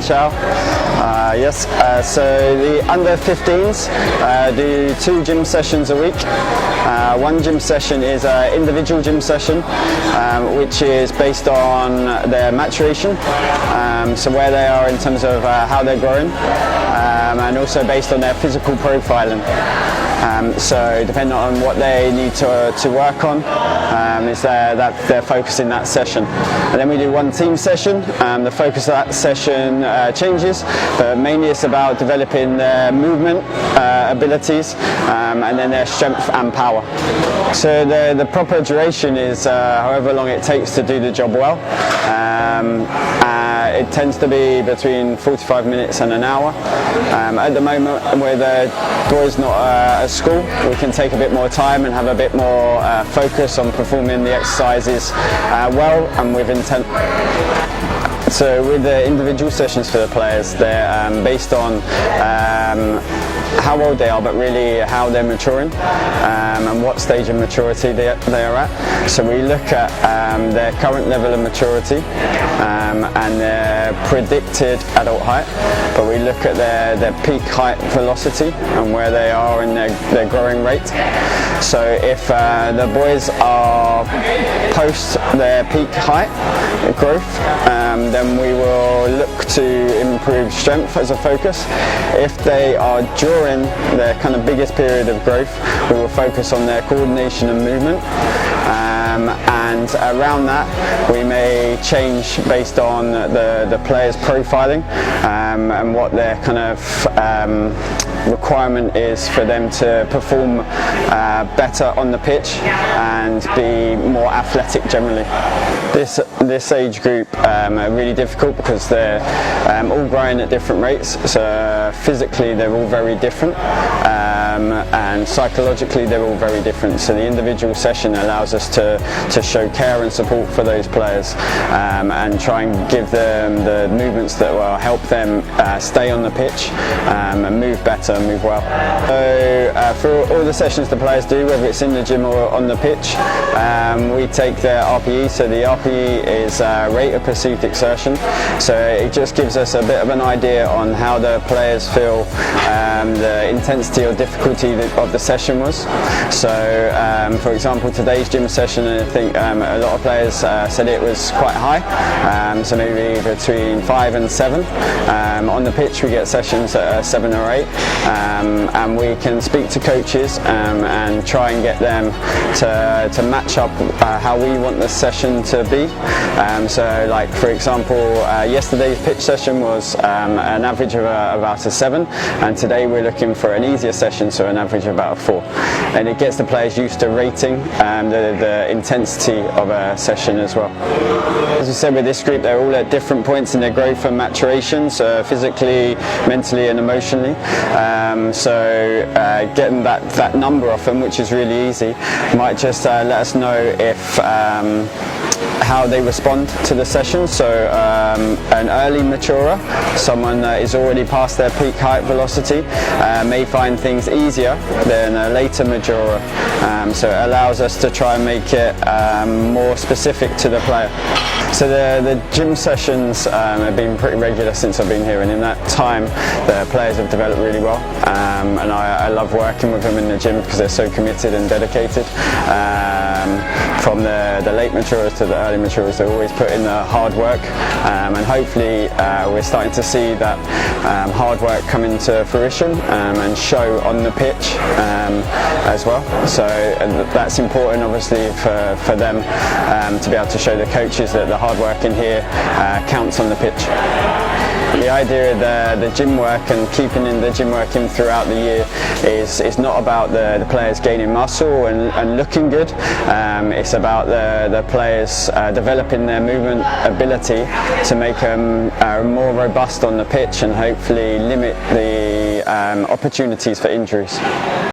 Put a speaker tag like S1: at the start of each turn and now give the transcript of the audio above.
S1: Ciao. So the under 15s do 2 gym sessions a week. One gym session is an individual gym session, which is based on their maturation, so where they are in terms of how they're growing, and also based on their physical profiling. So depending on what they need to work on, is that they're focused in that session. And then we do one team session. The focus of that session changes, but mainly it's about developing their movement abilities, and then their strength and power. So the proper duration is however long it takes to do the job well. It tends to be between 45 minutes and an hour. At the moment, where the boys not at school, we can take a bit more time and have a bit more focus on performing the exercises well and with intent. So with the individual sessions for the players, they're based on how old they are, but really how they're maturing, and what stage of maturity they are at. So we look at their current level of maturity and their predicted adult height, but we look at their peak height velocity and where they are in their growing rate. So if the boys are post their peak height growth, then we will look to improve strength as a focus. If they are during their kind of biggest period of growth, we will focus on their coordination and movement. And around that we may change based on the player's profiling, and what their kind of requirement is for them to perform better on the pitch and be more athletic generally. This age group are really difficult because they're all growing at different rates, so physically they're all very different, and psychologically they're all very different. So the individual session allows us to show care and support for those players, and try and give them the movements that will help them stay on the pitch and move better, move well. So for all the sessions the players do, whether it's in the gym or on the pitch, we take their RPE. So the RPE is rate of perceived exertion. So it just gives us a bit of an idea on how the players feel the intensity or difficulty of the session was. So for example, today's gym session, I think a lot of players said it was quite high, so maybe between 5 and 7. On the pitch we get sessions that are 7 or 8, and we can speak to coaches and try and get them to match up how we want the session to be. So like for example, yesterday's pitch session was an average of about a 7, and today we're looking for an easier session, so an average of about a 4. And it gets the players used to rating the intensity of a session as well. As we said, with this group, they're all at different points in their growth and maturation, so physically, mentally and emotionally. So getting that number off them, which is really easy, might just let us know if how they respond to the session. So an early maturer, someone that is already past their peak height velocity, may find things easier than a later maturer. So it allows us to try and make it more specific to the player. So the gym sessions have been pretty regular since I've been here, and in that time the players have developed really well, and I love working with them in the gym because they're so committed and dedicated. From the late maturers to the early maturers, they always put in the hard work, and hopefully we're starting to see that hard work come into fruition and show on the pitch as well. So that's important obviously for them to be able to show the coaches that the hard work in here counts on the pitch. The idea of the gym work and keeping in the gym work in throughout the year is not about the players gaining muscle and looking good. It's about the players developing their movement ability to make them more robust on the pitch and hopefully limit the opportunities for injuries.